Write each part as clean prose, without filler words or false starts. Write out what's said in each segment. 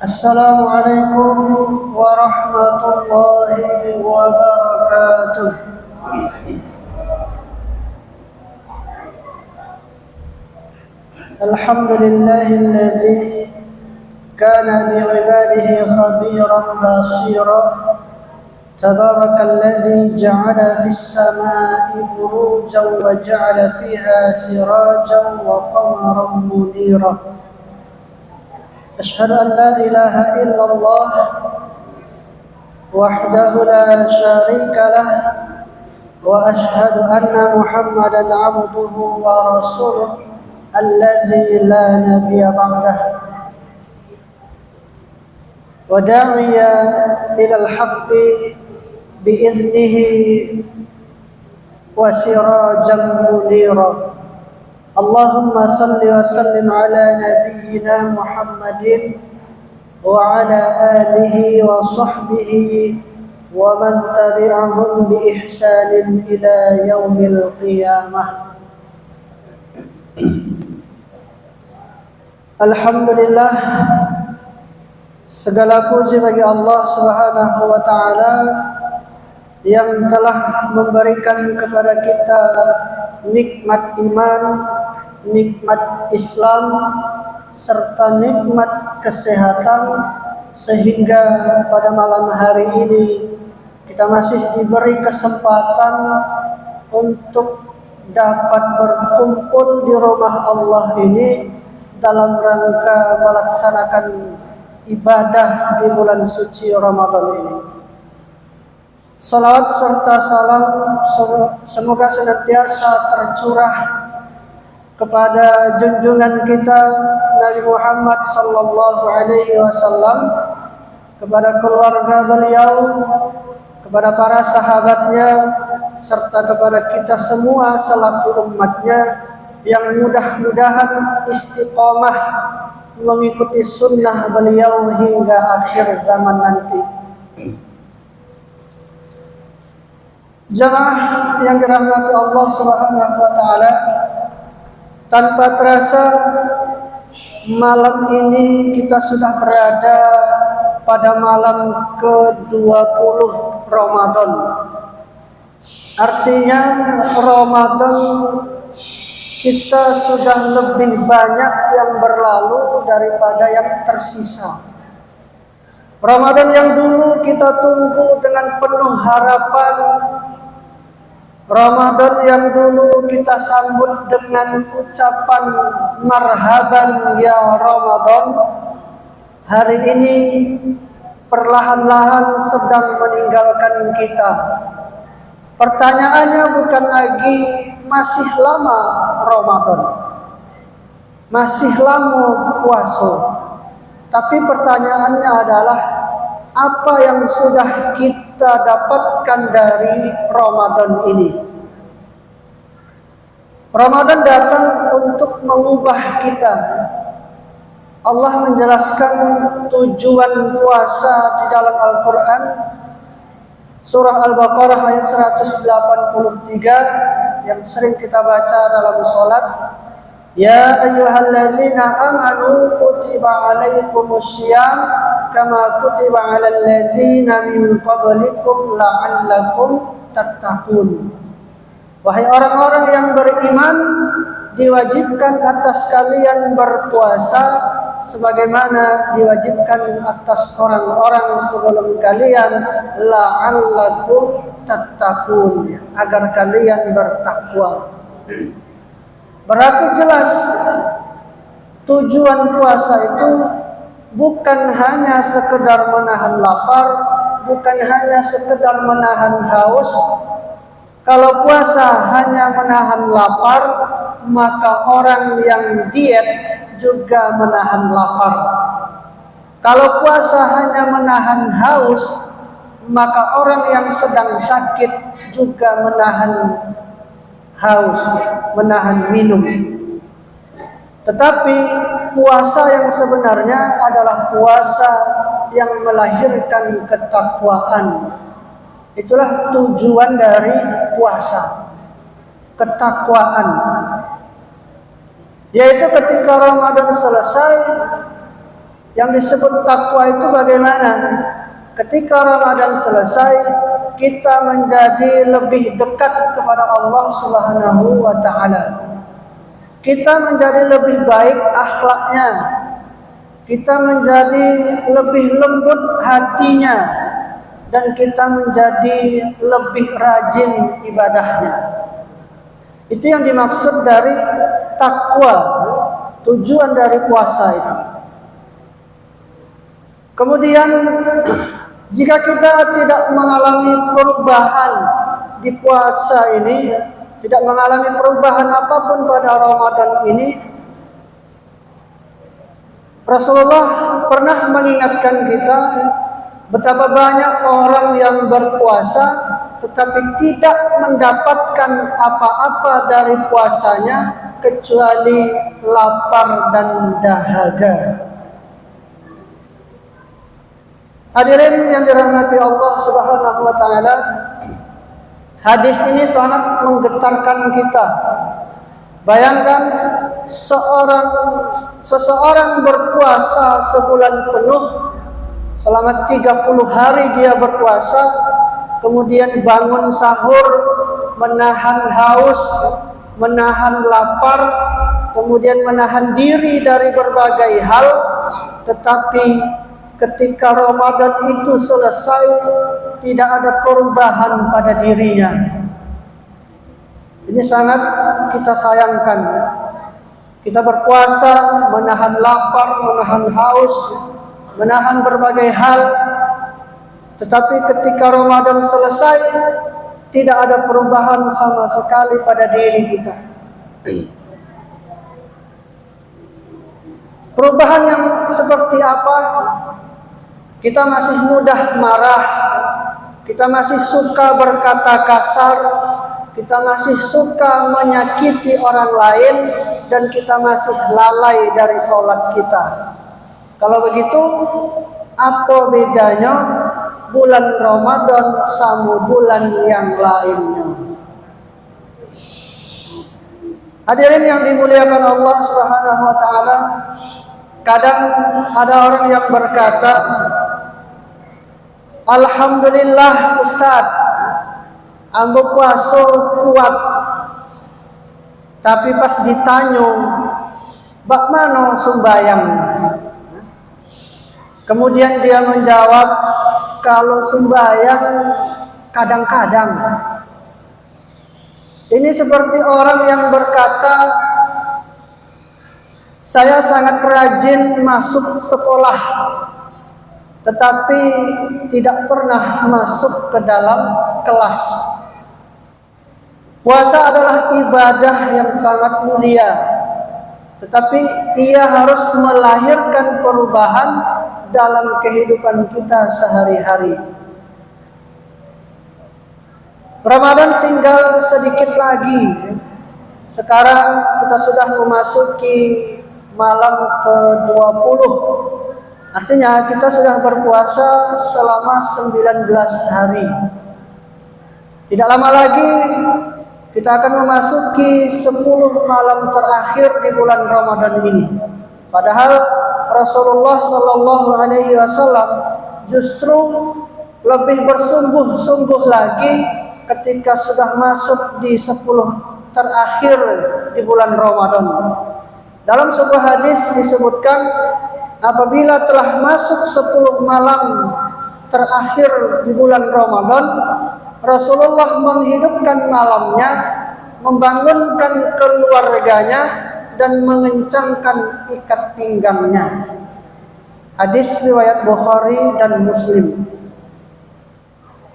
Assalamualaikum warahmatullahi wabarakatuh. Alhamdulillahilladzi kana bi'ibadihi khabiran basira. Tabarakalladzi ja'ala fis samaa'i burujan wa ja'ala fiha sirajan wa qamaran munira. Asyhadu an la ilaha illallah wahdahu la syarika lah wa asyhadu anna Muhammadan abduhu wa rasuluh allazi la nabiyya ba'dah wa da'iya ila al-haqqi biiznihi wa sirajan munira. Allahumma salli wa sallim ala nabiyyina Muhammadin wa ala alihi wa sahbihi wa man tabi'ahum bi ihsanin ila yaumil qiyamah. Alhamdulillah, segala puji bagi Allah Subhanahu wa taala yang telah memberikan kepada kita nikmat iman, nikmat Islam, serta nikmat kesehatan, sehingga pada malam hari ini kita masih diberi kesempatan untuk dapat berkumpul di rumah Allah ini dalam rangka melaksanakan ibadah di bulan suci Ramadan ini. Salawat serta salam semoga senantiasa tercurah kepada junjungan kita Nabi Muhammad sallallahu alaihi wasallam, kepada keluarga beliau, kepada para sahabatnya, serta kepada kita semua selaku umatnya yang mudah-mudahan istiqomah mengikuti sunnah beliau hingga akhir zaman nanti. Jamaah yang dirahmati Allah Subhanahu wa taala, tanpa terasa malam ini kita sudah berada pada malam ke-20 Ramadan. Artinya Ramadan kita sudah lebih banyak yang berlalu daripada yang tersisa. Ramadan yang dulu kita tunggu dengan penuh harapan, Ramadan yang dulu kita sambut dengan ucapan marhaban ya Ramadan, hari ini perlahan-lahan sedang meninggalkan kita. Pertanyaannya bukan lagi masih lama Ramadan, masih lama puasa, tapi pertanyaannya adalah apa yang sudah kita dapatkan dari Ramadan ini. Ramadan datang untuk mengubah kita. Allah menjelaskan tujuan puasa di dalam Al-Quran, surah Al-Baqarah ayat 183 yang sering kita baca dalam sholat. Ya ayyuhallazina amanu kutiba alaikumussyam kama kutiba alal ladzina min qablikum la'allakum tattaqun. Wahai orang-orang yang beriman, diwajibkan atas kalian berpuasa sebagaimana diwajibkan atas orang-orang sebelum kalian, la'allakum tattaqun, agar kalian bertakwa. Berarti jelas tujuan puasa itu bukan hanya sekedar menahan lapar, bukan hanya sekedar menahan haus. Kalau puasa hanya menahan lapar, maka orang yang diet juga menahan lapar. Kalau puasa hanya menahan haus, maka orang yang sedang sakit juga menahan haus, menahan minum. Tetapi puasa yang sebenarnya adalah puasa yang melahirkan ketakwaan. Itulah tujuan dari puasa, ketakwaan. Yaitu ketika Ramadan selesai, Yang disebut takwa itu bagaimana? Ketika Ramadan selesai, kita menjadi lebih dekat kepada Allah Subhanahu wa taala. Kita menjadi lebih baik akhlaknya. Kita menjadi lebih lembut hatinya, dan kita menjadi lebih rajin ibadahnya. Itu yang dimaksud dari takwa, tujuan dari puasa itu. Kemudian jika kita tidak mengalami perubahan di puasa ini, tidak mengalami perubahan apapun pada Ramadan ini, Rasulullah pernah mengingatkan kita betapa banyak orang yang berpuasa tetapi tidak mendapatkan apa-apa dari puasanya kecuali lapar dan dahaga. Hadirin yang dirahmati Allah Subhanahu wa taala, hadis ini sangat menggetarkan kita. Bayangkan seseorang berpuasa sebulan penuh, selama 30 hari dia berpuasa, kemudian bangun sahur, menahan haus, menahan lapar, kemudian menahan diri dari berbagai hal, tetapi ketika Ramadan itu selesai, tidak ada perubahan pada dirinya. Ini sangat kita sayangkan. Kita berpuasa, menahan lapar, menahan haus, menahan berbagai hal, tetapi ketika Ramadan selesai, tidak ada perubahan sama sekali pada diri kita. Perubahan yang seperti apa? Kita masih mudah marah, kita masih suka berkata kasar, kita masih suka menyakiti orang lain, dan kita masih lalai dari sholat kita. Kalau begitu, apa bedanya bulan Ramadan sama bulan yang lainnya? Hadirin yang dimuliakan Allah Subhanahu wa taala, kadang ada orang yang berkata, "Alhamdulillah Ustaz, ambo puasa kuat." Tapi pas ditanya, "Bak mana sembahyang?" Kemudian dia menjawab, "Kalau sembahyang kadang-kadang." Ini seperti orang yang berkata, "Saya sangat rajin masuk sekolah, tetapi tidak pernah masuk ke dalam kelas." Puasa adalah ibadah yang sangat mulia, tetapi ia harus melahirkan perubahan dalam kehidupan kita sehari-hari. Ramadan tinggal sedikit lagi. Sekarang kita sudah memasuki malam ke-20. Artinya kita sudah berpuasa selama 19 hari. Tidak lama lagi kita akan memasuki 10 malam terakhir di bulan Ramadan ini. Padahal Rasulullah Shallallahu Alaihi Wasallam justru lebih bersungguh-sungguh lagi ketika sudah masuk di 10 terakhir di bulan Ramadan. Dalam sebuah hadis disebutkan, apabila telah masuk 10 malam terakhir di bulan Ramadan, Rasulullah menghidupkan malamnya, membangunkan keluarganya, dan mengencangkan ikat pinggangnya. Hadis riwayat Bukhari dan Muslim.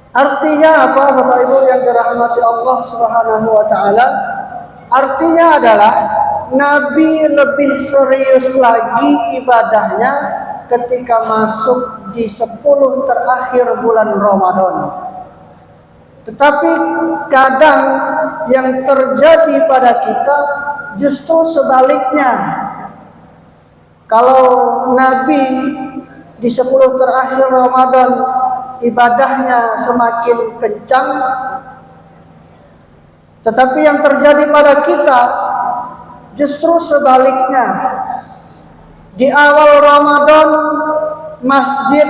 Artinya apa, Bapak Ibu yang dirahmati Allah Subhanahu wa taala? Artinya adalah Nabi lebih serius lagi ibadahnya ketika masuk di 10 terakhir bulan Ramadan. Tetapi kadang yang terjadi pada kita justru sebaliknya. Kalau Nabi di 10 terakhir Ramadan ibadahnya semakin kencang, tetapi yang terjadi pada kita justru sebaliknya. Di awal Ramadan masjid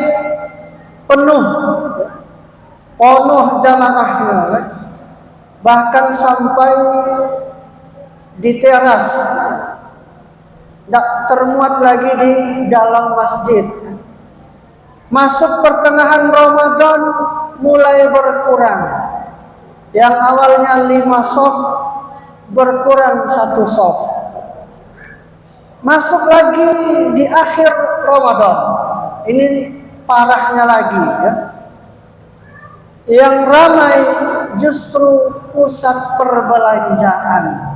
penuh jamaahnya, bahkan sampai di teras, tidak termuat lagi di dalam masjid. Masuk pertengahan Ramadan mulai berkurang, yang awalnya 5 shaf berkurang 1 shaf. Masuk lagi di akhir Ramadan, ini parahnya lagi ya. Yang ramai justru pusat perbelanjaan.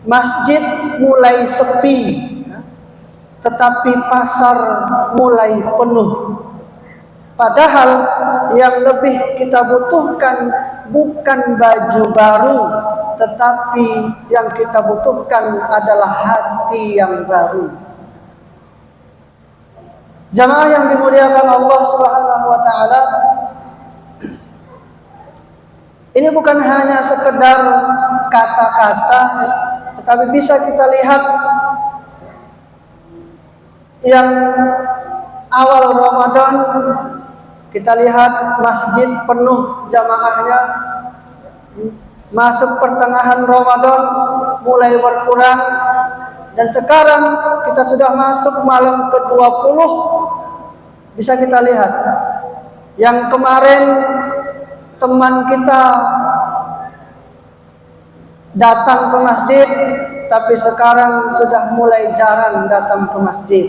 Masjid mulai sepi, tetapi pasar mulai penuh. Padahal yang lebih kita butuhkan bukan baju baru, tetapi yang kita butuhkan adalah hati yang baru. Jamaah yang dimuliakan Allah Subhanahu wa taala, ini bukan hanya sekedar kata-kata, tetapi bisa kita lihat yang awal Ramadan, kita lihat masjid penuh jamaahnya. Masuk pertengahan Ramadan mulai berkurang, dan sekarang kita sudah masuk malam ke-20. Bisa kita lihat yang kemarin teman kita datang ke masjid, tapi sekarang sudah mulai jarang datang ke masjid.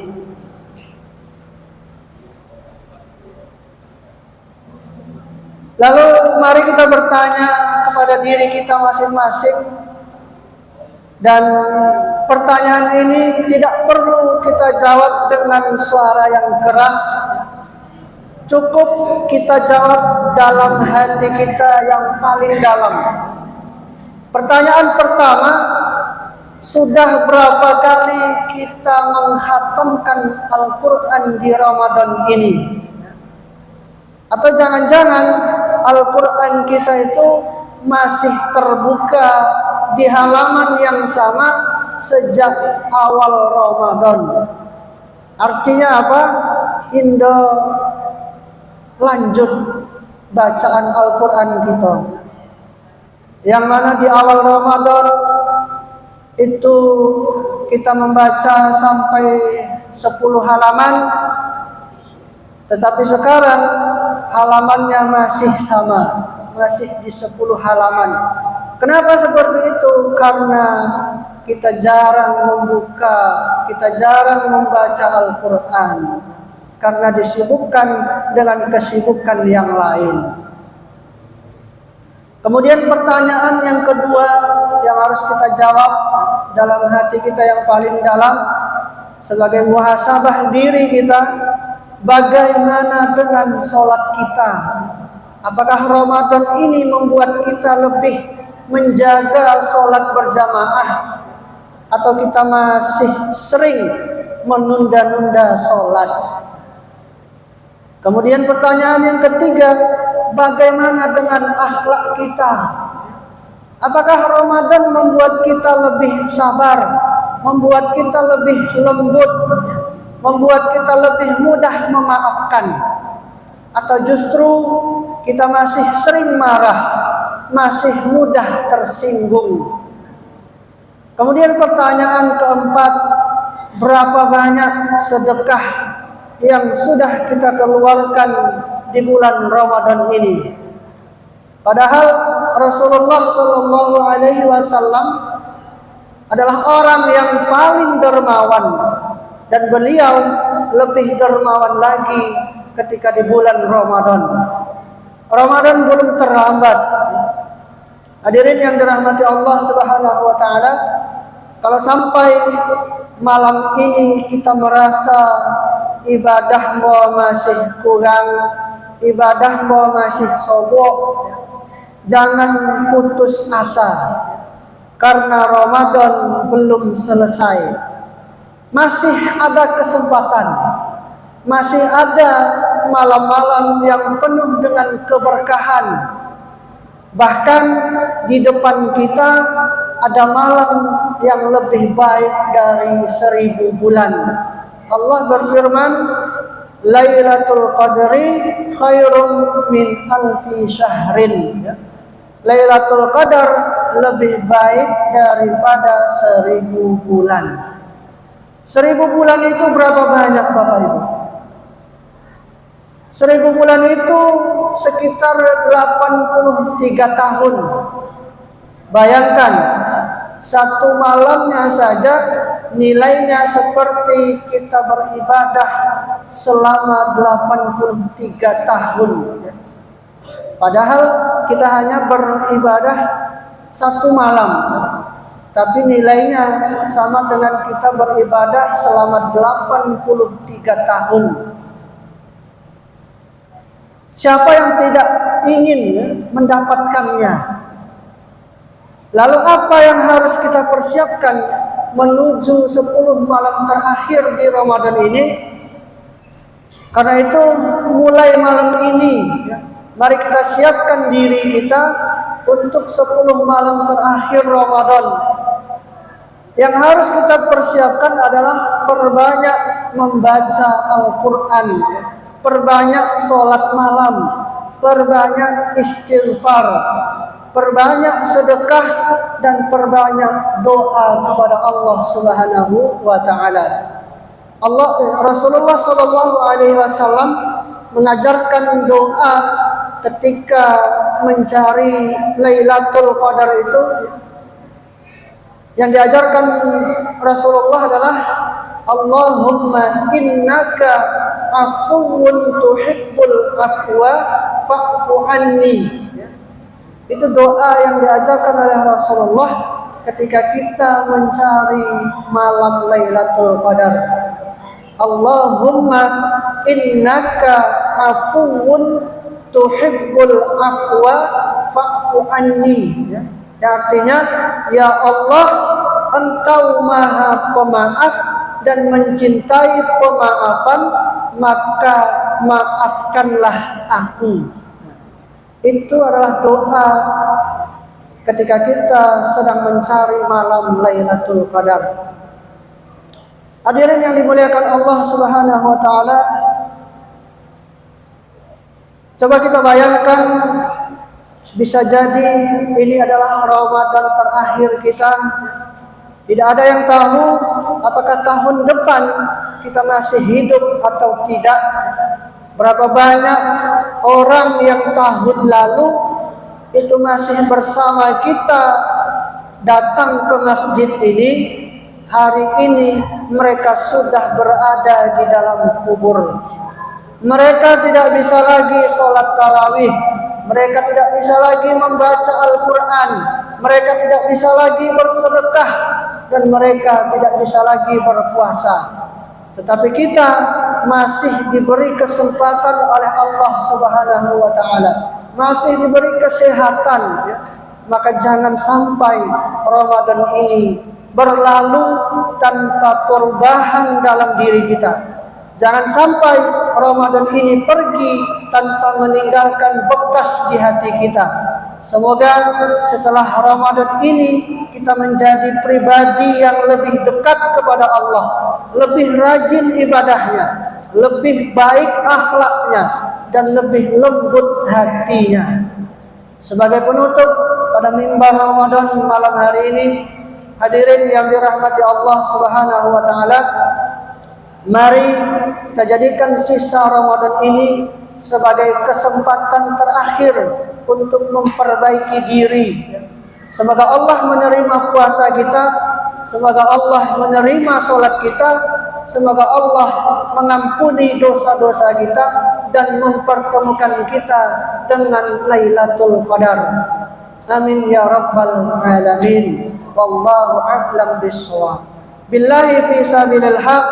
Lalu mari kita bertanya kepada diri kita masing-masing, dan pertanyaan ini tidak perlu kita jawab dengan suara yang keras. Cukup kita jawab dalam hati kita yang paling dalam. Pertanyaan pertama, sudah berapa kali kita menghatamkan Al-Quran di Ramadan ini? Atau jangan-jangan Al-Quran kita itu masih terbuka di halaman yang sama sejak awal Ramadan. Artinya apa? Lanjut bacaan Al-Quran kita, yang mana di awal Ramadan itu kita membaca sampai 10 halaman, tetapi sekarang halamannya masih sama, masih di 10 halaman. Kenapa seperti itu? Karena kita jarang membuka, kita jarang membaca Al-Quran, karena disibukkan dengan kesibukan yang lain. Kemudian pertanyaan yang kedua yang harus kita jawab dalam hati kita yang paling dalam, sebagai muhasabah diri kita, bagaimana dengan sholat kita? Apakah Ramadan ini membuat kita lebih menjaga sholat berjamaah, atau kita masih sering menunda-nunda sholat? Kemudian pertanyaan yang ketiga, bagaimana dengan akhlak kita? Apakah Ramadan membuat kita lebih sabar, membuat kita lebih lembut, membuat kita lebih mudah memaafkan? Atau justru kita masih sering marah, masih mudah tersinggung? Kemudian pertanyaan keempat, berapa banyak sedekah yang sudah kita keluarkan di bulan Ramadan ini? Padahal Rasulullah Shallallahu Alaihi Wasallam adalah orang yang paling dermawan, dan beliau lebih dermawan lagi ketika di bulan Ramadan. Ramadan belum terlambat. Hadirin yang dirahmati Allah Subhanahu wa taala, kalau sampai malam ini kita merasa ibadah masih kurang, ibadah masih sobok, jangan putus asa, karena Ramadan belum selesai. Masih ada kesempatan, masih ada malam-malam yang penuh dengan keberkahan. Bahkan di depan kita ada malam yang lebih baik dari 1000 bulan. Allah berfirman, Lailatul Qadri khairum min alfi syahrin. Ya. Lailatul Qadar lebih baik daripada 1000 bulan. 1000 bulan itu berapa banyak Bapak Ibu? 1000 bulan itu sekitar 83 tahun. Bayangkan, satu malamnya saja nilainya seperti kita beribadah selama 83 tahun. Padahal kita hanya beribadah satu malam, tapi nilainya sama dengan kita beribadah selama 83 tahun. Siapa yang tidak ingin mendapatkannya? Lalu apa yang harus kita persiapkan menuju 10 malam terakhir di Ramadan ini? Karena itu mulai malam ini, mari kita siapkan diri kita untuk 10 malam terakhir Ramadan. Yang harus kita persiapkan adalah perbanyak membaca Al-Quran, perbanyak sholat malam, perbanyak istighfar, perbanyak sedekah, dan perbanyak doa kepada Allah Subhanahu wa taala. Rasulullah sallallahu alaihi wasallam mengajarkan doa ketika mencari Lailatul Qadar itu. Yang diajarkan Rasulullah adalah Allahumma innaka afuwun tuhibbul afwa fa'fu anni. Itu doa yang diajarkan oleh Rasulullah ketika kita mencari malam Lailatul Qadar. Allahumma innaka afuwun tuhibbul afwa fa'fu anni. Artinya, ya Allah, Engkau Maha Pemaaf dan mencintai pemaafan, maka maafkanlah aku. Itu adalah doa ketika kita sedang mencari malam Lailatul Qadar. Hadirin yang dimuliakan Allah Subhanahu wa taala, coba kita bayangkan, bisa jadi ini adalah Ramadan terakhir kita. Tidak ada yang tahu apakah tahun depan kita masih hidup atau tidak. Berapa banyak orang yang tahun lalu itu masih bersama kita datang ke masjid ini, hari ini mereka sudah berada di dalam kubur. Mereka tidak bisa lagi sholat tarawih, mereka tidak bisa lagi membaca Al-Quran, mereka tidak bisa lagi bersedekah, dan mereka tidak bisa lagi berpuasa. Tetapi kita masih diberi kesempatan oleh Allah Subhanahu wa taala, masih diberi kesehatan, ya. Maka jangan sampai Ramadan ini berlalu tanpa perubahan dalam diri kita. Jangan sampai Ramadan ini pergi tanpa meninggalkan bekas di hati kita. Semoga setelah Ramadan ini kita menjadi pribadi yang lebih dekat kepada Allah, lebih rajin ibadahnya, lebih baik akhlaknya, dan lebih lembut hatinya. Sebagai penutup pada mimbar Ramadan malam hari ini, hadirin yang dirahmati Allah Subhanahu wa taala, mari kita jadikan sisa Ramadan ini sebagai kesempatan terakhir untuk memperbaiki diri. Semoga Allah menerima puasa kita, semoga Allah menerima sholat kita, semoga Allah mengampuni dosa-dosa kita dan mempertemukan kita dengan Lailatul Qadar. Amin ya rabbal alamin. Wallahu a'lam bishawab. Billahi fi sabilil haq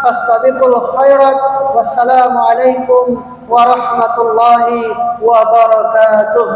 fastabiqul khairat. Wassalamu alaikum warahmatullahi wabarakatuh.